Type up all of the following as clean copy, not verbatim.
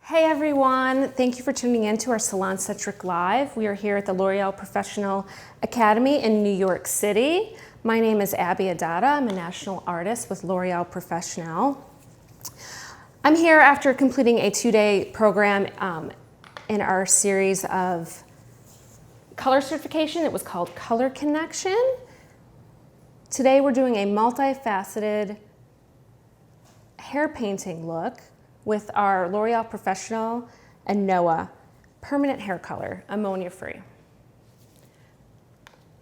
Hey everyone, thank you for tuning in to our Salon Centric Live. We are here at the L'Oreal Professional Academy in New York City. My name is Abby Adada. I'm a national artist with L'Oreal Professional. I'm here after completing a 2-day program in our series of color certification. It was called Color Connection. Today we're doing a multifaceted hair painting look with our L'Oreal Professional and Noah permanent hair color, ammonia free.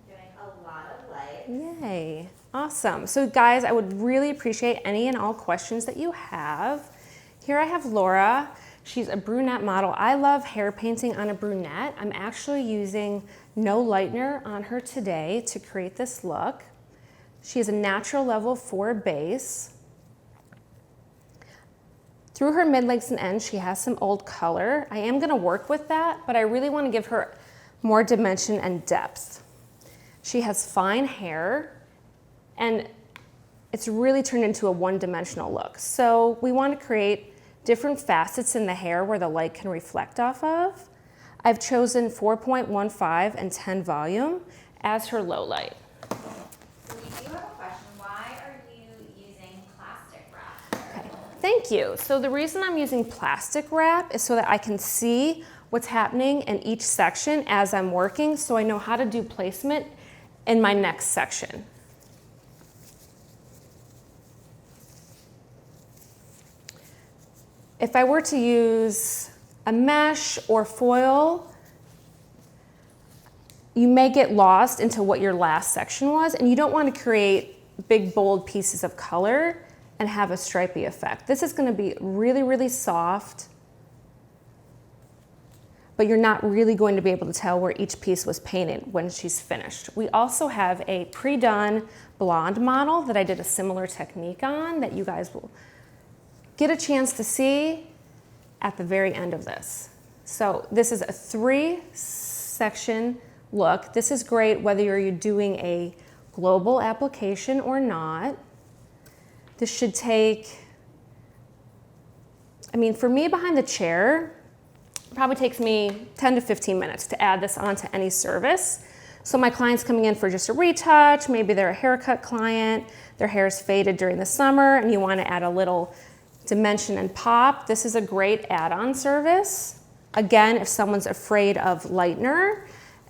Doing a lot of light. Yay, awesome. So guys, I would really appreciate any and all questions that you have. Here I have Laura. She's a brunette model. I love hair painting on a brunette. I'm actually using no lightener on her today to create this look. She has a natural level 4 base. Through her mid-lengths and ends, she has some old color. I am gonna work with that, but I really wanna give her more dimension and depth. She has fine hair, and it's really turned into a one-dimensional look. So we wanna create different facets in the hair where the light can reflect off of. I've chosen 4.15 and 10 volume as her low light. So we do have a question. Why are you using plastic wrap? Okay. Thank you. So the reason I'm using plastic wrap is so that I can see what's happening in each section as I'm working, so I know how to do placement in my next section. If I were to use a mesh or foil, you may get lost into what your last section was, and you don't want to create big, bold pieces of color and have a stripy effect. This is going to be really, really soft, but you're not really going to be able to tell where each piece was painted when she's finished. We also have a pre-done blonde model that I did a similar technique on that you guys will get a chance to see at the very end of this. So this is a 3-section look. This is great whether you're doing a global application or not. This should take, for me behind the chair, it probably takes me 10 to 15 minutes to add this onto any service. So my client's coming in for just a retouch, maybe they're a haircut client, their hair's faded during the summer and you want to add a little dimension and pop. This is a great add-on service. Again, if someone's afraid of lightener,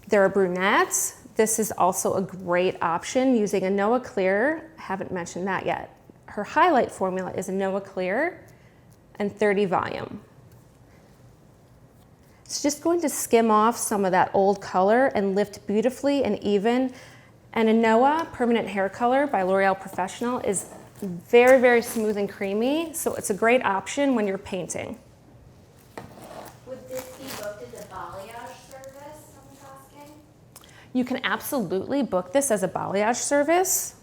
they're a brunette, this is also a great option using a Noah Clear. I haven't mentioned that yet. Her highlight formula is a Noah Clear and 30 volume. It's just going to skim off some of that old color and lift beautifully and even. And a Noah permanent hair color by L'Oreal Professional is very, very smooth and creamy, so it's a great option when you're painting. Would this be booked as a balayage service, someone's asking? You can absolutely book this as a balayage service.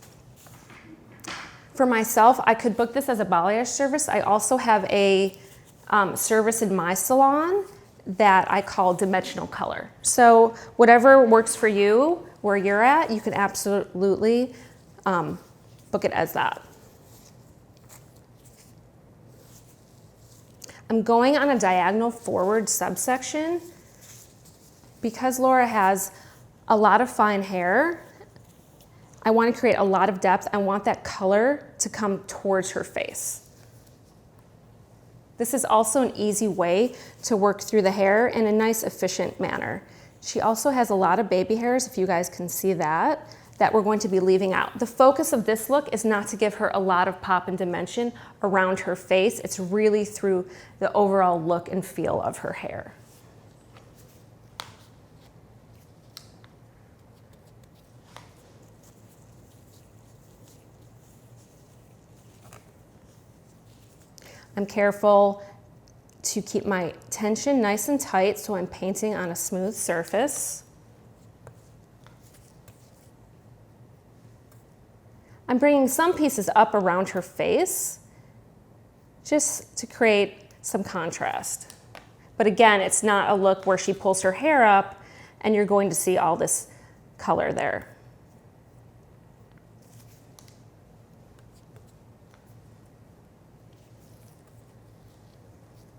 For myself, I could book this as a balayage service. I also have a service in my salon that I call dimensional color. So whatever works for you, where you're at, you can absolutely book it as that. I'm going on a diagonal forward subsection. Because Laura has a lot of fine hair, I want to create a lot of depth. I want that color to come towards her face. This is also an easy way to work through the hair in a nice, efficient manner. She also has a lot of baby hairs, if you guys can see that we're going to be leaving out. The focus of this look is not to give her a lot of pop and dimension around her face. It's really through the overall look and feel of her hair. I'm careful to keep my tension nice and tight so I'm painting on a smooth surface. I'm bringing some pieces up around her face just to create some contrast. But again, it's not a look where she pulls her hair up and you're going to see all this color there.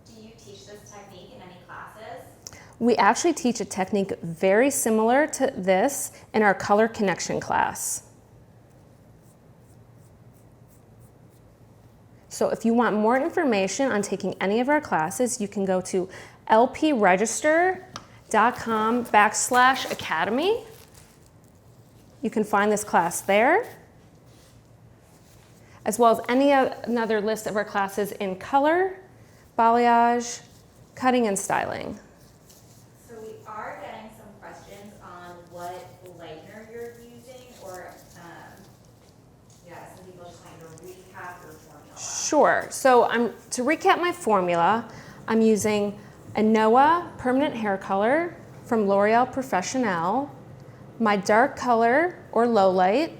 Do you teach this technique in any classes? We actually teach a technique very similar to this in our color connection class. So if you want more information on taking any of our classes, you can go to lpregister.com/academy. You can find this class there, as well as another list of our classes in color, balayage, cutting, and styling. So we are getting some questions on what lightener you're using, or some people just want to recap your formula. Sure. So to recap my formula, I'm using a Noah permanent hair color from L'Oreal Professionnel. My dark color, or low light,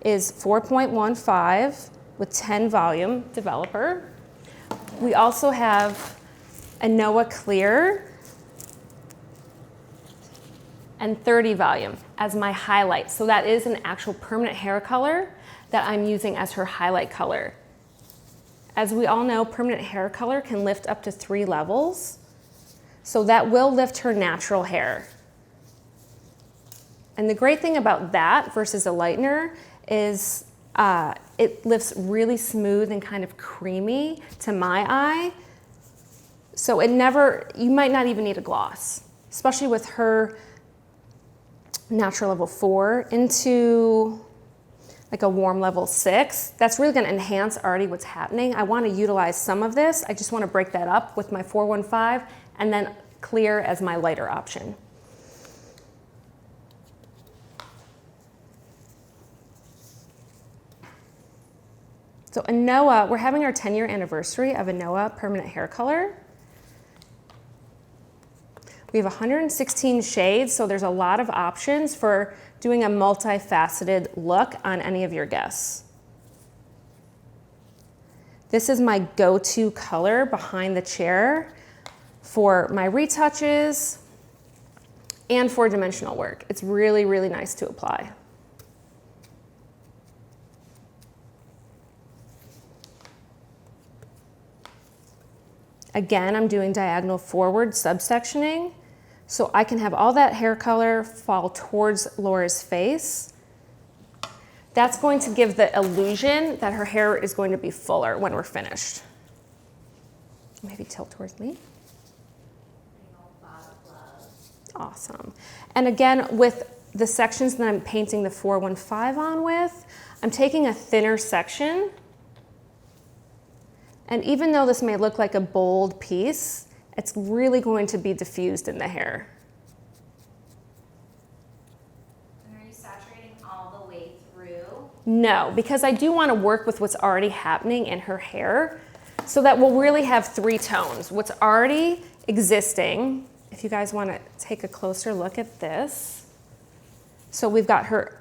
is 4.15 with 10 volume developer. We also have a Noah clear and 30 volume as my highlight. So that is an actual permanent hair color that I'm using as her highlight color. As we all know, permanent hair color can lift up to 3 levels. So that will lift her natural hair. And the great thing about that versus a lightener is it lifts really smooth and kind of creamy to my eye. So you might not even need a gloss, especially with her natural level 4 into like a warm level 6. That's really gonna enhance already what's happening. I wanna utilize some of this. I just wanna break that up with my 415 and then clear as my lighter option. So a Noah, we're having our 10-year anniversary of a Noah permanent hair color. We have 116 shades, so there's a lot of options for doing a multifaceted look on any of your guests. This is my go-to color behind the chair for my retouches and for dimensional work. It's really, really nice to apply. Again, I'm doing diagonal forward subsectioning, so I can have all that hair color fall towards Laura's face. That's going to give the illusion that her hair is going to be fuller when we're finished. Maybe tilt towards me. Awesome. And again, with the sections that I'm painting the 415 on with, I'm taking a thinner section. And even though this may look like a bold piece, it's really going to be diffused in the hair. And are you saturating all the way through? No, because I do want to work with what's already happening in her hair so that we'll really have 3 tones. What's already existing, if you guys want to take a closer look at this. So we've got her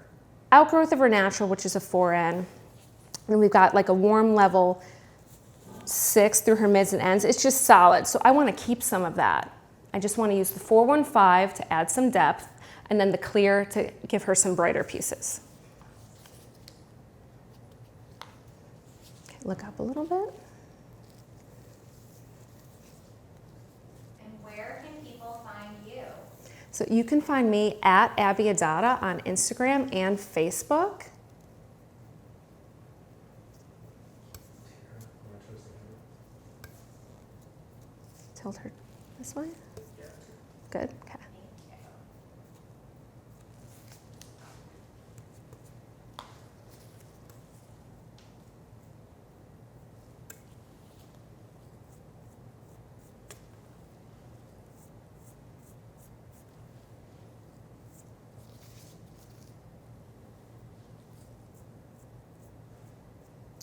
outgrowth of her natural, which is a 4N. And we've got like a warm level 6 through her mids and ends. It's just solid, so I want to keep some of that. I just want to use the 415 to add some depth, and then the clear to give her some brighter pieces. Okay, look up a little bit. And where can people find you? So you can find me at Abby Adada on Instagram and Facebook. Tilt her this way? Yeah. Good, okay. Thank you.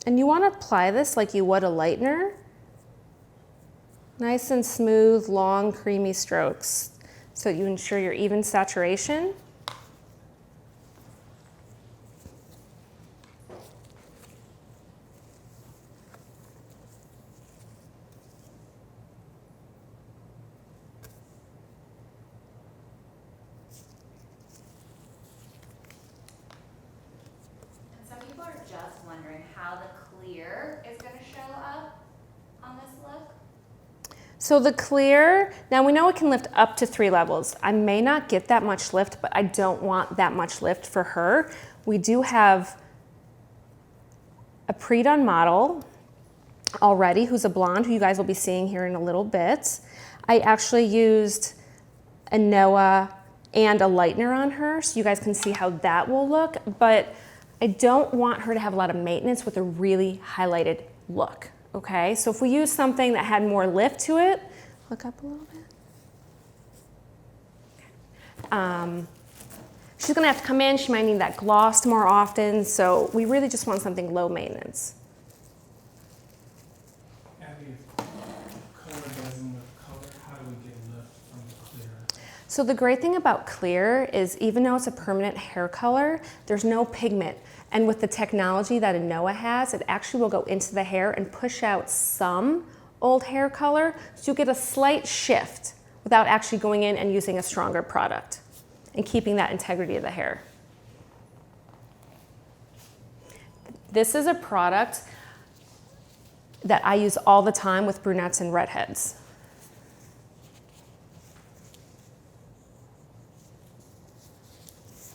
And you want to apply this like you would a lightener. Nice and smooth, long, creamy strokes so you ensure your even saturation. And some people are just wondering how the clear is going to show up on this look. So the clear, now we know it can lift up to 3 levels. I may not get that much lift, but I don't want that much lift for her. We do have a pre-done model already who's a blonde, who you guys will be seeing here in a little bit. I actually used a Noah and a lightener on her, so you guys can see how that will look, but I don't want her to have a lot of maintenance with a really highlighted look, okay? So if we use something that had more lift to it, look up a little bit. She's gonna have to come in, she might need that glossed more often, so we really just want something low maintenance. So the great thing about clear is even though it's a permanent hair color, there's no pigment. And with the technology that a Noah has, it actually will go into the hair and push out some old hair color, so you get a slight shift without actually going in and using a stronger product and keeping that integrity of the hair. This is a product that I use all the time with brunettes and redheads.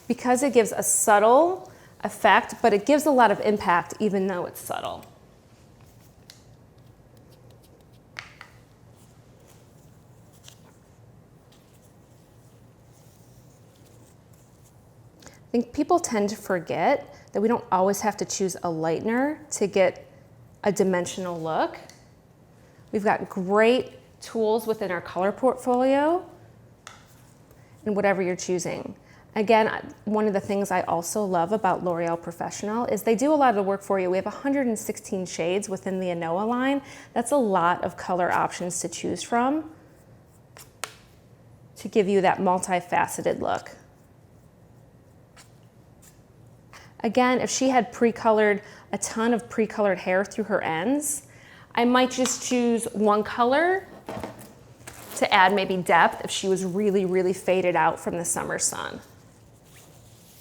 Because it gives a subtle effect, but it gives a lot of impact even though it's subtle. I think people tend to forget that we don't always have to choose a lightener to get a dimensional look. We've got great tools within our color portfolio and whatever you're choosing. Again, one of the things I also love about L'Oreal Professional is they do a lot of the work for you. We have 116 shades within the Anoa line. That's a lot of color options to choose from to give you that multifaceted look. Again, if she had pre-colored, a ton of pre-colored hair through her ends, I might just choose one color to add maybe depth if she was really, really faded out from the summer sun.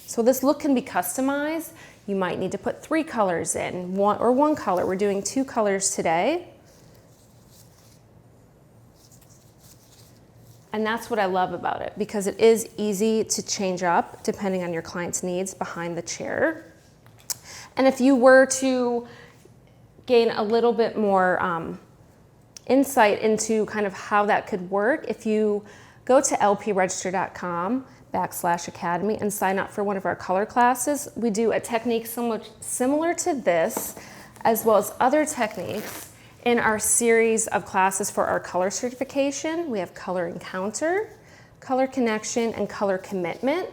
So this look can be customized. You might need to put 3 colors in, one color. We're doing 2 colors today. And that's what I love about it, because it is easy to change up depending on your client's needs behind the chair. And if you were to gain a little bit more insight into kind of how that could work, if you go to lpregister.com/academy and sign up for one of our color classes, we do a technique similar to this, as well as other techniques in our series of classes for our color certification. We have color encounter, color connection, and color commitment.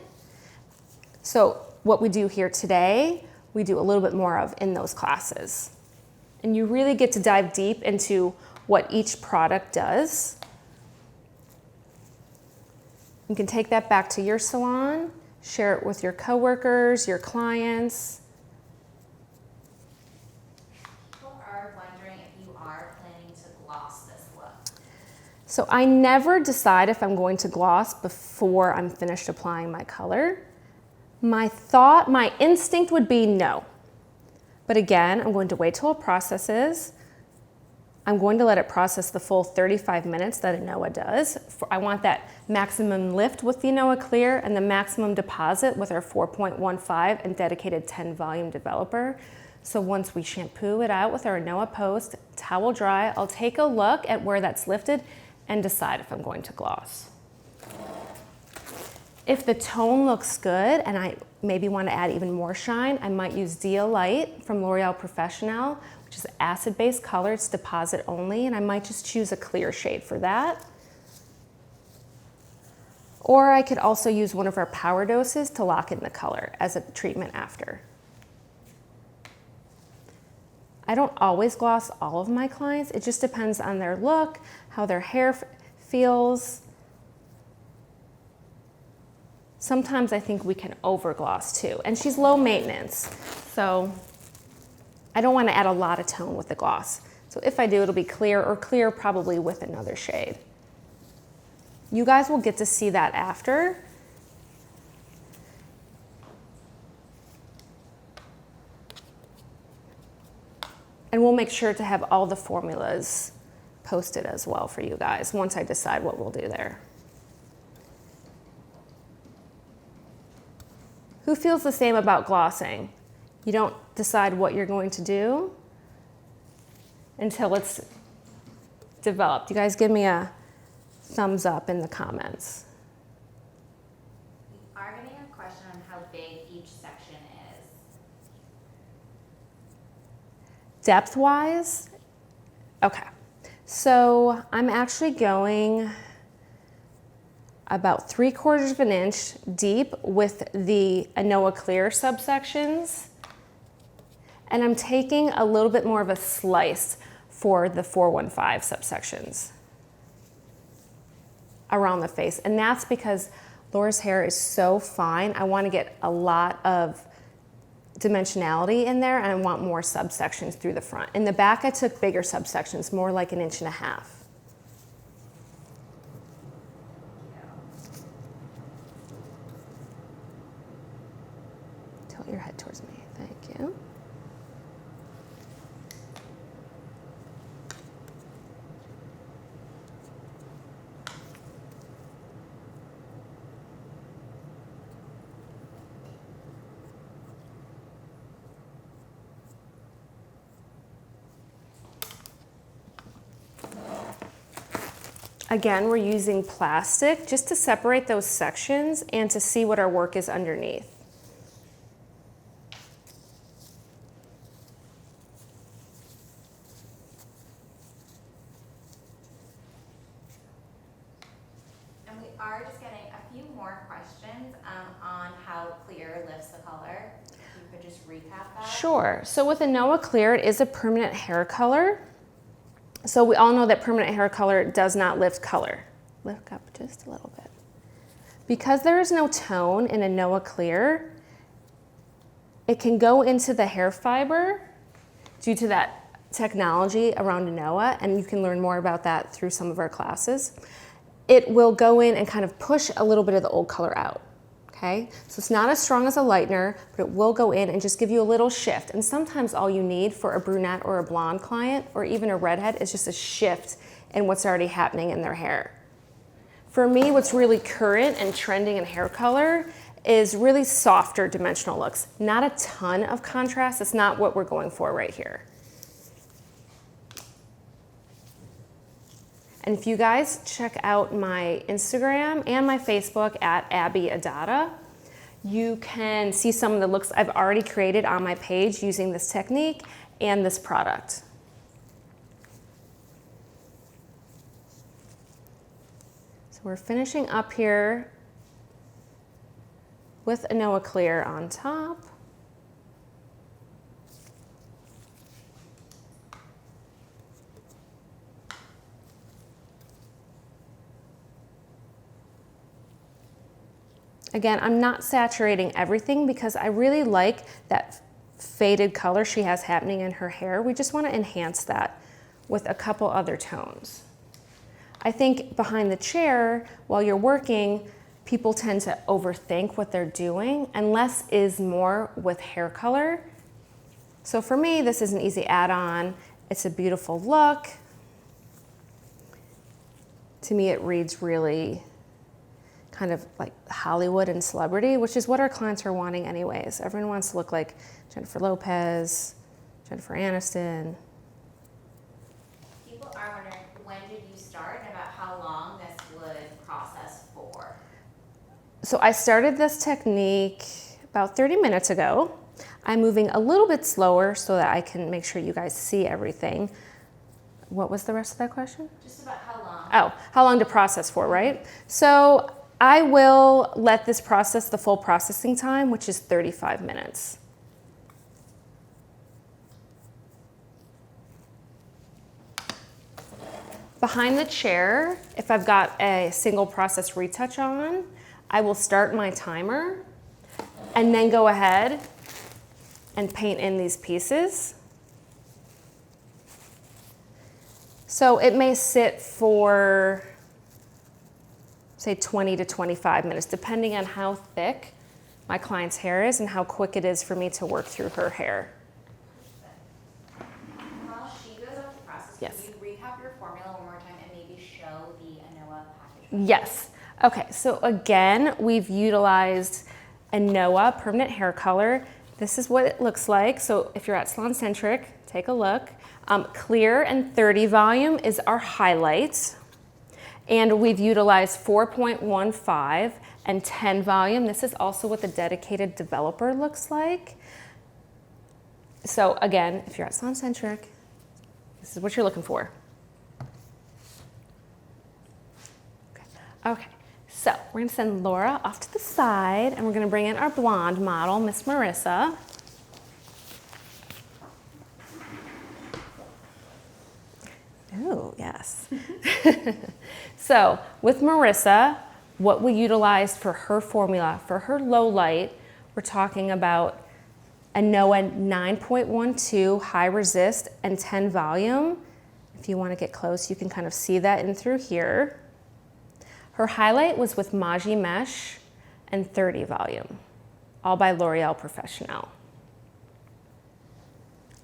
So what we do here today, we do a little bit more of in those classes. And you really get to dive deep into what each product does. You can take that back to your salon, share it with your coworkers, your clients. People are wondering if you are planning to gloss this look. So I never decide if I'm going to gloss before I'm finished applying my color. My instinct would be no. But again, I'm going to wait till it processes. I'm going to let it process the full 35 minutes that Anoa does. I want that maximum lift with the Anoa Clear and the maximum deposit with our 4.15 and dedicated 10 volume developer. So once we shampoo it out with our Anoa Post, towel dry, I'll take a look at where that's lifted and decide if I'm going to gloss. If the tone looks good and I maybe want to add even more shine, I might use Dia Light from L'Oreal Professional, which is acid-based color, it's deposit only, and I might just choose a clear shade for that. Or I could also use one of our power doses to lock in the color as a treatment after. I don't always gloss all of my clients. It just depends on their look, how their hair feels. Sometimes I think we can over-gloss too. And she's low maintenance, so I don't want to add a lot of tone with the gloss. So if I do, it'll be clear, or clear probably with another shade. You guys will get to see that after. And we'll make sure to have all the formulas post it as well for you guys once I decide what we'll do there. Who feels the same about glossing? You don't decide what you're going to do until it's developed. You guys give me a thumbs up in the comments. We are getting a question on how big each section is. Depth-wise, okay. So I'm actually going about 3/4 of an inch deep with the Anoa Clear subsections. And I'm taking a little bit more of a slice for the 415 subsections around the face. And that's because Laura's hair is so fine. I want to get a lot of dimensionality in there, and I want more subsections through the front. In the back, I took bigger subsections, more like 1.5 inches. Tilt your head towards me. Thank you. Again, we're using plastic just to separate those sections and to see what our work is underneath. And we are just getting a few more questions on how clear lifts the color. If you could just recap that. Sure. So with Anoa Clear, it is a permanent hair color. So we all know that permanent hair color does not lift color. Lift up just a little bit. Because there is no tone in Anoa Clear, it can go into the hair fiber due to that technology around Anoa, and you can learn more about that through some of our classes. It will go in and kind of push a little bit of the old color out. Okay, so it's not as strong as a lightener, but it will go in and just give you a little shift. And sometimes all you need for a brunette or a blonde client, or even a redhead, is just a shift in what's already happening in their hair. For me, what's really current and trending in hair color is really softer dimensional looks. Not a ton of contrast. It's not what we're going for right here. And if you guys check out my Instagram and my Facebook at Abby Adata, you can see some of the looks I've already created on my page using this technique and this product. So we're finishing up here with Anoa Clear on top. Again, I'm not saturating everything because I really like that faded color she has happening in her hair. We just want to enhance that with a couple other tones. I think behind the chair, while you're working, people tend to overthink what they're doing, and less is more with hair color. So for me, this is an easy add-on. It's a beautiful look. To me, it reads really kind of like Hollywood and celebrity, which is what our clients are wanting anyways. Everyone wants to look like Jennifer Lopez, Jennifer Aniston. People are wondering, when did you start and about how long this would process for? So I started this technique about 30 minutes ago. I'm moving a little bit slower so that I can make sure you guys see everything. What was the rest of that question? Just about how long? Oh, how long to process for, right? So I will let this process the full processing time, which is 35 minutes. Behind the chair, if I've got a single process retouch on, I will start my timer and then go ahead and paint in these pieces. So it may sit for, say, 20 to 25 minutes, depending on how thick my client's hair is and how quick it is for me to work through her hair. While she goes off the process, Yes. can you recap your formula one show the ANOA package? Yes. Okay, so again, we've utilized ANOA permanent hair color. This is what it looks like. So if you're at Salon Centric, take a look. Clear and 30 volume is our highlight. And we've utilized 4.15 and 10 volume. This is also what the dedicated developer looks like. So again, if you're at Salon Centric, this is what you're looking for. Okay, so we're gonna send Laura off to the side and we're gonna bring in our blonde model, Miss Marissa. Oh, yes. So with Marissa, what we utilized for her formula, for her low light, we're talking about ANOA 9.12 high resist and 10 volume. If you want to get close, you can kind of see that in through here. Her highlight was with Maji Mesh and 30 volume, all by L'Oreal Professionnel.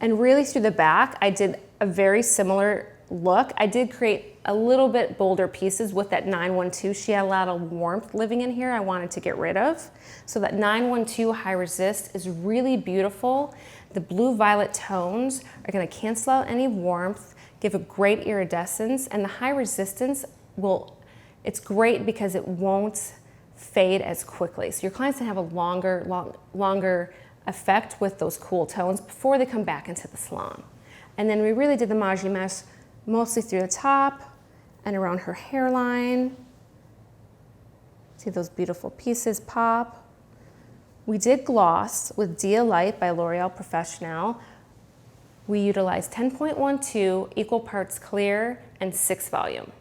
And really through the back, I did a very similar look. I did create a little bit bolder pieces with that 912. She had a lot of warmth living in here I wanted to get rid of. So that 912 high resist is really beautiful. The blue violet tones are gonna cancel out any warmth, give a great iridescence, and the high resistance it's great because it won't fade as quickly. So your clients can have a longer effect with those cool tones before they come back into the salon. And then we really did the Maji Mesh mostly through the top and around her hairline. See those beautiful pieces pop. We did gloss with Dia Light by L'Oreal Professionnel. We utilized 10.12 equal parts clear and 6 volume.